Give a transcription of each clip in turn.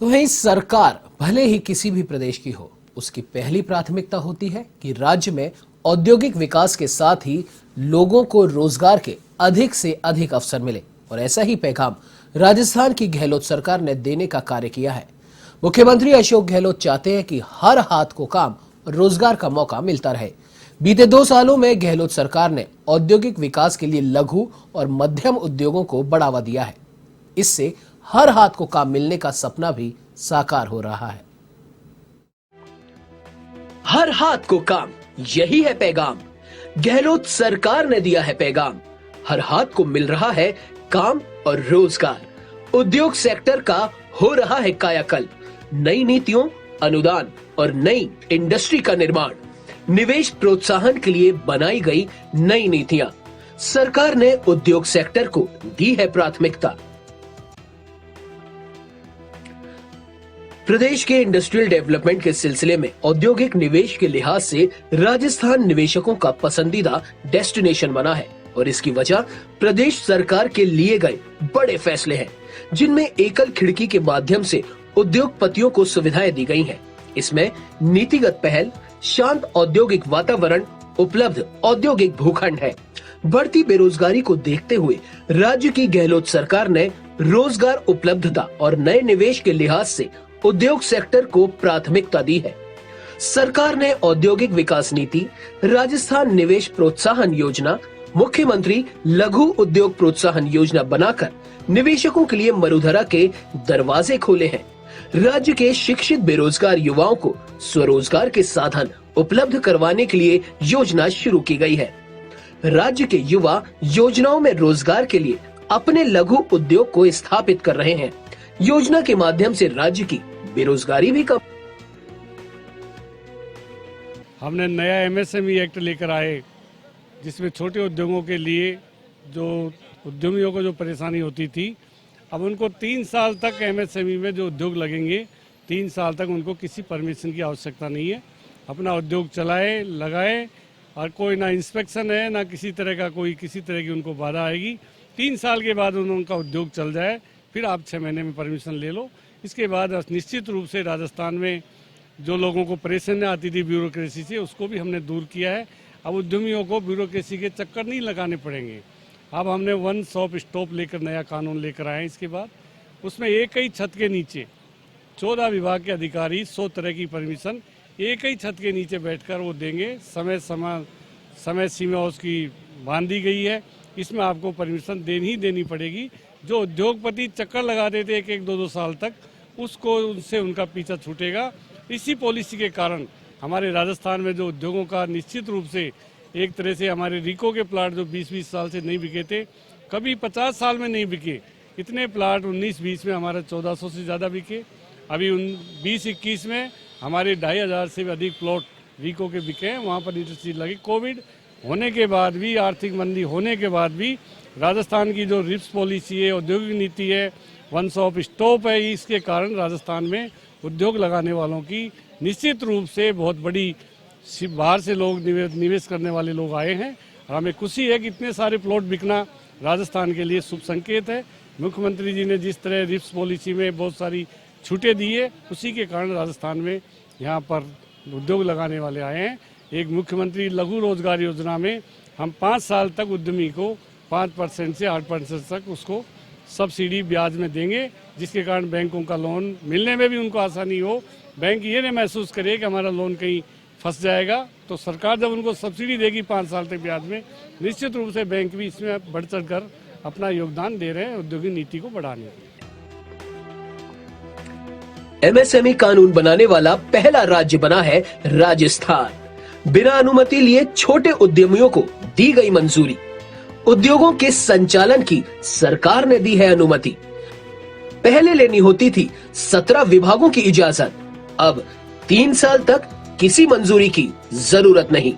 तो वहीं सरकार भले ही किसी भी प्रदेश की हो, उसकी पहली प्राथमिकता होती है कि राज्य में औद्योगिक विकास के साथ ही लोगों को रोजगार के अधिक से अधिक अवसर मिले। और ऐसा ही पैगाम राजस्थान की गहलोत सरकार ने देने का कार्य किया है। मुख्यमंत्री अशोक गहलोत चाहते हैं कि हर हाथ को काम और रोजगार का मौका मिलता रहे। बीते 2 सालों में गहलोत सरकार ने औद्योगिक विकास के लिए लघु और मध्यम उद्योगों को बढ़ावा दिया है। इससे हर हाथ को काम मिलने का सपना भी साकार हो रहा है। हर हाथ को काम, यही है पैगाम। गहलोत सरकार ने दिया है पैगाम। हर हाथ को मिल रहा है काम और रोजगार। उद्योग सेक्टर का हो रहा है कायाकल्प। नई नीतियों, अनुदान और नई इंडस्ट्री का निर्माण, निवेश प्रोत्साहन के लिए बनाई गई नई नीतियां। सरकार ने उद्योग सेक्टर को दी है प्राथमिकता। प्रदेश के इंडस्ट्रियल डेवलपमेंट के सिलसिले में औद्योगिक निवेश के लिहाज से राजस्थान निवेशकों का पसंदीदा डेस्टिनेशन बना है। और इसकी वजह प्रदेश सरकार के लिए गए बड़े फैसले हैं, जिनमें एकल खिड़की के माध्यम से उद्योगपतियों को सुविधाएं दी गई हैं। इसमें नीतिगत पहल, शांत औद्योगिक वातावरण, उपलब्ध औद्योगिक भूखंड है। बढ़ती बेरोजगारी को देखते हुए राज्य की गहलोत सरकार ने रोजगार उपलब्धता और नए निवेश के लिहाज से उद्योग सेक्टर को प्राथमिकता दी है। सरकार ने औद्योगिक विकास नीति, राजस्थान निवेश प्रोत्साहन योजना, मुख्यमंत्री लघु उद्योग प्रोत्साहन योजना बनाकर निवेशकों के लिए मरुधरा के दरवाजे खोले हैं। राज्य के शिक्षित बेरोजगार युवाओं को स्वरोजगार के साधन उपलब्ध करवाने के लिए योजना शुरू की गई है। राज्य के युवा योजनाओं में रोजगार के लिए अपने लघु उद्योग को स्थापित कर रहे हैं। योजना के माध्यम से राज्य की बेरोजगारी भी कम। हमने नया एमएसएमई एक्ट लेकर आए, जिसमें छोटे उद्योगों के लिए जो उद्यमियों को जो परेशानी होती थी, अब उनको 3 साल तक एमएसएमई में जो उद्योग लगेंगे, 3 साल तक उनको किसी परमिशन की आवश्यकता नहीं है। अपना उद्योग चलाए, लगाए, और कोई ना इंस्पेक्शन है, ना किसी तरह की उनको बाधा आएगी। 3 साल के बाद उनका उद्योग चल जाए, फिर आप 6 महीने में परमिशन ले लो। इसके बाद निश्चित रूप से राजस्थान में जो लोगों को परेशानी आती थी ब्यूरोक्रेसी से, उसको भी हमने दूर किया है। अब उद्यमियों को ब्यूरोक्रेसी के चक्कर नहीं लगाने पड़ेंगे। अब हमने वन स्टॉप स्टॉप लेकर नया कानून लेकर आए। इसके बाद उसमें एक ही छत के नीचे 14 विभाग के अधिकारी 100 तरह की परमिशन एक ही छत के नीचे बैठकर वो देंगे। समय सीमा उसकी बांधी गई है। इसमें आपको परमिशन देनी पड़ेगी। जो उद्योगपति चक्कर लगा देते 1-2 साल तक, उसको उनसे उनका पीछा छूटेगा। इसी पॉलिसी के कारण हमारे राजस्थान में जो उद्योगों का निश्चित रूप से एक तरह से हमारे रिको के प्लाट जो 20-20 साल से नहीं बिके थे, कभी 50 साल में नहीं बिके, इतने प्लाट 19-20 में हमारे 1400 से ज़्यादा बिके। अभी 20-21 में हमारे 2500 से भी अधिक प्लॉट रिको के बिके हैं। वहाँ पर इंडस्ट्री लगी। कोविड होने के बाद भी, आर्थिक मंदी होने के बाद भी, राजस्थान की जो रिप्स पॉलिसी है, औद्योगिक नीति है, वन स्टॉप स्टॉप है, इसके कारण राजस्थान में उद्योग लगाने वालों की निश्चित रूप से बहुत बड़ी बाहर से लोग निवेश करने वाले लोग आए हैं। और हमें खुशी है कि इतने सारे प्लॉट बिकना राजस्थान के लिए शुभ संकेत है। मुख्यमंत्री जी ने जिस तरह रिप्स पॉलिसी में बहुत सारी छूटें दी है, उसी के कारण राजस्थान में यहाँ पर उद्योग लगाने वाले आए हैं। एक मुख्यमंत्री लघु रोजगार योजना में हम 5 साल तक उद्यमी को 5% से 8% तक उसको सब्सिडी ब्याज में देंगे, जिसके कारण बैंकों का लोन मिलने में भी उनको आसानी हो। बैंक ये नहीं महसूस करे कि हमारा लोन कहीं फंस जाएगा। तो सरकार जब उनको सब्सिडी देगी 5 साल तक ब्याज में, निश्चित रूप से बैंक भी इसमें बढ़ चढ़ कर अपना योगदान दे रहे हैं औद्योगिक नीति को बढ़ाने में। एमएसएमई कानून बनाने वाला पहला राज्य बना है राजस्थान। बिना अनुमति लिए छोटे उद्यमियों को दी गई मंजूरी। उद्योगों के संचालन की सरकार ने दी है अनुमति। पहले लेनी होती थी 17 विभागों की इजाजत, अब 3 साल तक किसी मंजूरी की जरूरत नहीं।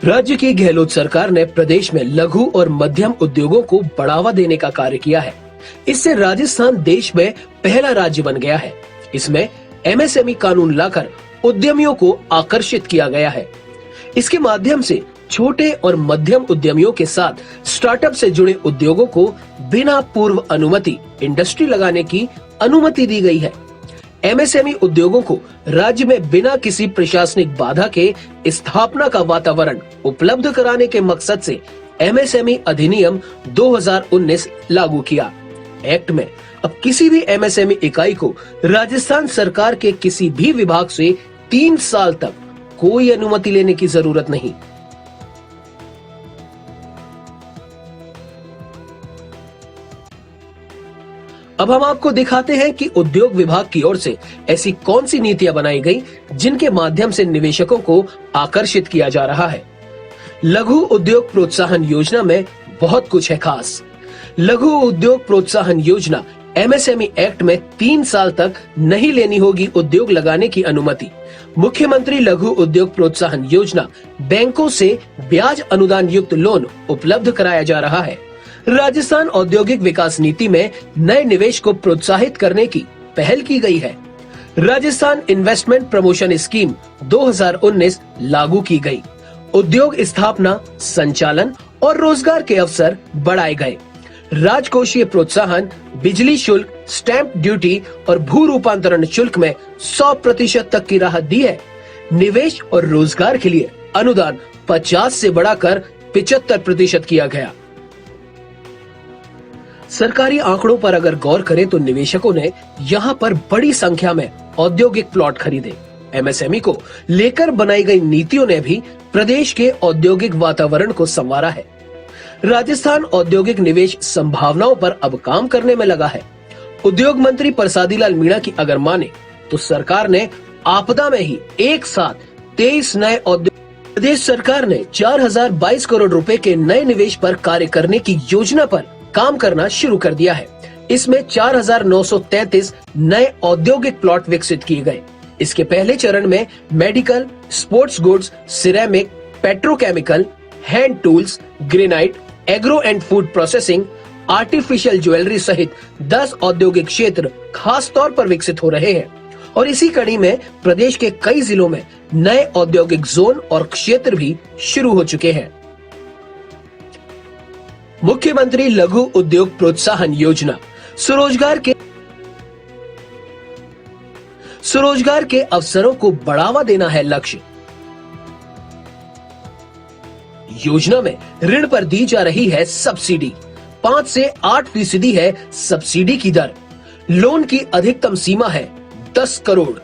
राज्य की गहलोत सरकार ने प्रदेश में लघु और मध्यम उद्योगों को बढ़ावा देने का कार्य किया है। इससे राजस्थान देश में पहला राज्य बन गया है। इसमें एमएसएमई कानून लाकर उद्यमियों को आकर्षित किया गया है। इसके माध्यम से छोटे और मध्यम उद्यमियों के साथ स्टार्टअप से जुड़े उद्योगों को बिना पूर्व अनुमति इंडस्ट्री लगाने की अनुमति दी गई है। एमएसएमई उद्योगों को राज्य में बिना किसी प्रशासनिक बाधा के स्थापना का वातावरण उपलब्ध कराने के मकसद से एमएसएमई अधिनियम 2019 लागू किया। एक्ट में अब किसी भी एमएसएमई इकाई को राजस्थान सरकार के किसी भी विभाग से 3 साल तक कोई अनुमति लेने की जरूरत नहीं। अब हम आपको दिखाते हैं कि उद्योग विभाग की ओर से ऐसी कौन सी नीतियां बनाई गई जिनके माध्यम से निवेशकों को आकर्षित किया जा रहा है। लघु उद्योग प्रोत्साहन योजना में बहुत कुछ है खास। लघु उद्योग प्रोत्साहन योजना एमएसएमई एक्ट में 3 साल तक नहीं लेनी होगी उद्योग लगाने की अनुमति। मुख्यमंत्री लघु उद्योग प्रोत्साहन योजना बैंकों से ब्याज अनुदान युक्त लोन उपलब्ध कराया जा रहा है। राजस्थान औद्योगिक विकास नीति में नए निवेश को प्रोत्साहित करने की पहल की गई है। राजस्थान इन्वेस्टमेंट प्रमोशन स्कीम 2019 लागू की गई। उद्योग स्थापना, संचालन और रोजगार के अवसर बढ़ाए गए। राजकोषीय प्रोत्साहन, बिजली शुल्क, स्टैंप ड्यूटी और भू रूपांतरण शुल्क में 100% तक की राहत दी है। निवेश और रोजगार के लिए अनुदान 50 से बढ़ाकर 75% किया गया। सरकारी आंकड़ों पर अगर गौर करें तो निवेशकों ने यहां पर बड़ी संख्या में औद्योगिक प्लॉट खरीदे। एमएसएमई को लेकर बनाई गई नीतियों ने भी प्रदेश के औद्योगिक वातावरण को संवारा है। राजस्थान औद्योगिक निवेश संभावनाओं पर अब काम करने में लगा है। उद्योग मंत्री परसादीलाल मीणा की अगर माने तो सरकार ने आपदा में ही एक साथ 23 नए औद्योगिक, प्रदेश सरकार ने 4022 करोड़ रुपए के नए निवेश पर कार्य करने की योजना पर काम करना शुरू कर दिया है। इसमें 4933 नए औद्योगिक प्लॉट विकसित किए गए। इसके पहले चरण में medical, sports goods, ceramic, petrochemical, hand tools, granite, agro and food processing, artificial jewellery सहित 10 औद्योगिक क्षेत्र खास तौर पर विकसित हो रहे हैं। और इसी कड़ी में प्रदेश के कई जिलों में नए औद्योगिक जोन और क्षेत्र भी शुरू हो चुके हैं। मुख्यमंत्री लघु उद्योग प्रोत्साहन योजना स्वरोजगार के अवसरों को बढ़ावा देना है लक्ष्य। योजना में ऋण पर दी जा रही है सब्सिडी। 5 से 8% है सब्सिडी की दर। लोन की अधिकतम सीमा है 10 करोड़।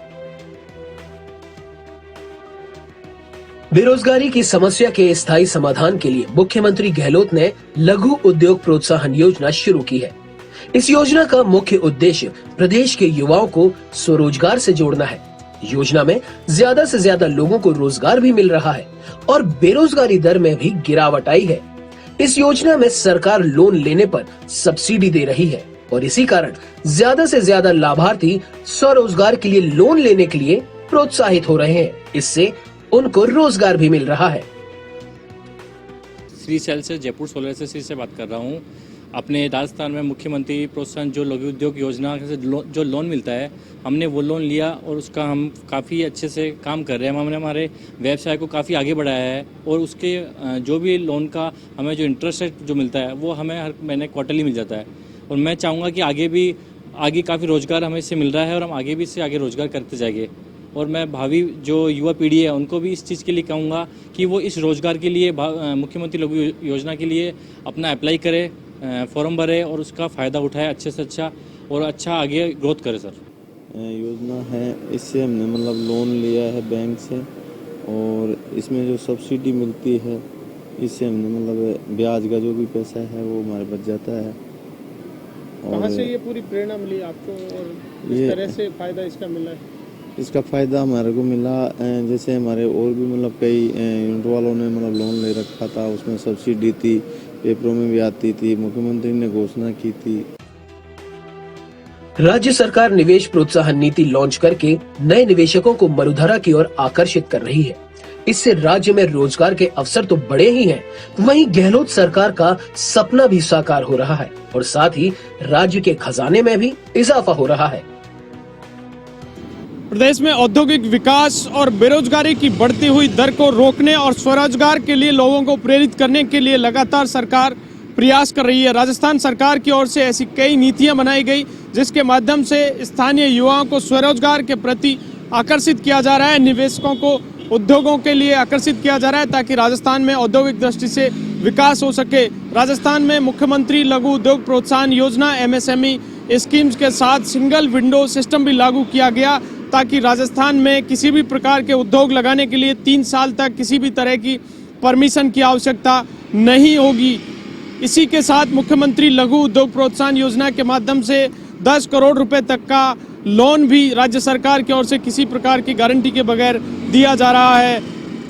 बेरोजगारी की समस्या के स्थायी समाधान के लिए मुख्यमंत्री गहलोत ने लघु उद्योग प्रोत्साहन योजना शुरू की है। इस योजना का मुख्य उद्देश्य प्रदेश के युवाओं को स्वरोजगार से जोड़ना है। योजना में ज्यादा से ज्यादा लोगों को रोजगार भी मिल रहा है और बेरोजगारी दर में भी गिरावट आई है। इस योजना में सरकार लोन लेने पर सब्सिडी दे रही है और इसी कारण ज्यादा से ज्यादा लाभार्थी स्वरोजगार के लिए लोन लेने के लिए प्रोत्साहित हो रहे हैं। इससे उनको रोजगार भी मिल रहा है। श्री सेल से जयपुर सोलर से बात कर रहा हूँ। अपने राजस्थान में मुख्यमंत्री प्रोत्साहन जो लघु उद्योग योजना से जो लोन मिलता है, हमने वो लोन लिया और उसका हम काफ़ी अच्छे से काम कर रहे हैं। हमने हमारे व्यवसाय को काफ़ी आगे बढ़ाया है और उसके जो भी लोन का हमें जो इंटरेस्ट रेट जो मिलता है वो हमें हर महीने क्वार्टरली मिल जाता है। और मैं चाहूँगा कि आगे काफ़ी रोज़गार हमें इससे मिल रहा है और हम आगे भी इससे आगे रोज़गार करते जाएंगे। और मैं भावी जो युवा पीढ़ी है उनको भी इस चीज़ के लिए कहूँगा कि वो इस रोज़गार के लिए मुख्यमंत्री लघु योजना के लिए अपना अप्लाई करे, फॉर्म भरे और उसका फ़ायदा उठाए अच्छे से अच्छा और अच्छा आगे ग्रोथ करे। सर योजना है, इससे हमने मतलब लोन लिया है बैंक से और इसमें जो सब्सिडी मिलती है इससे हमने मतलब ब्याज का जो भी पैसा है वो हमारे बच जाता है। कहाँ से ये पूरी प्रेरणा मिली आपको और इस तरह से फ़ायदा इसका मिला है? इसका फ़ायदा हमारे को मिला, जैसे हमारे और भी मतलब कई यूनिट वालों ने मतलब लोन ले रखा था, उसमें सब्सिडी थी, पेपरों में भी आती थी, मुख्यमंत्री ने घोषणा की थी। राज्य सरकार निवेश प्रोत्साहन नीति लॉन्च करके नए निवेशकों को मरुधरा की ओर आकर्षित कर रही है। इससे राज्य में रोजगार के अवसर तो बड़े ही हैं, वहीं गहलोत सरकार का सपना भी साकार हो रहा है और साथ ही राज्य के खजाने में भी इजाफा हो रहा है। प्रदेश में औद्योगिक विकास और बेरोजगारी की बढ़ती हुई दर को रोकने और स्वरोजगार के लिए लोगों को प्रेरित करने के लिए लगातार सरकार प्रयास कर रही है। राजस्थान सरकार की ओर से ऐसी कई नीतियां बनाई गई जिसके माध्यम से स्थानीय युवाओं को स्वरोजगार के प्रति आकर्षित किया जा रहा है, निवेशकों को उद्योगों के लिए आकर्षित किया जा रहा है ताकि राजस्थान में औद्योगिक दृष्टि से विकास हो सके। राजस्थान में मुख्यमंत्री लघु उद्योग प्रोत्साहन योजना MSME स्कीम्स के साथ सिंगल विंडो सिस्टम भी लागू किया गया ताकि राजस्थान में किसी भी प्रकार के उद्योग लगाने के लिए 3 साल तक किसी भी तरह की परमिशन की आवश्यकता नहीं होगी। इसी के साथ मुख्यमंत्री लघु उद्योग प्रोत्साहन योजना के माध्यम से 10 करोड़ रुपए तक का लोन भी राज्य सरकार की ओर से किसी प्रकार की गारंटी के बगैर दिया जा रहा है।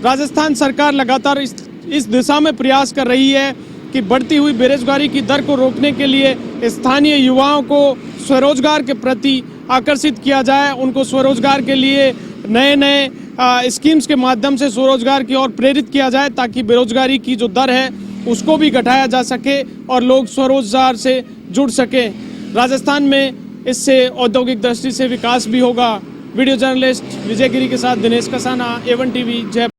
राजस्थान सरकार लगातार इस दिशा में प्रयास कर रही है कि बढ़ती हुई बेरोजगारी की दर को रोकने के लिए स्थानीय युवाओं को स्वरोजगार के प्रति आकर्षित किया जाए, उनको स्वरोजगार के लिए नए नए स्कीम्स के माध्यम से स्वरोजगार की ओर प्रेरित किया जाए ताकि बेरोजगारी की जो दर है उसको भी घटाया जा सके और लोग स्वरोजगार से जुड़ सके। राजस्थान में इससे औद्योगिक दृष्टि से विकास भी होगा। वीडियो जर्नलिस्ट विजय गिरी के साथ दिनेश कसाना, A1 TV जयपुर।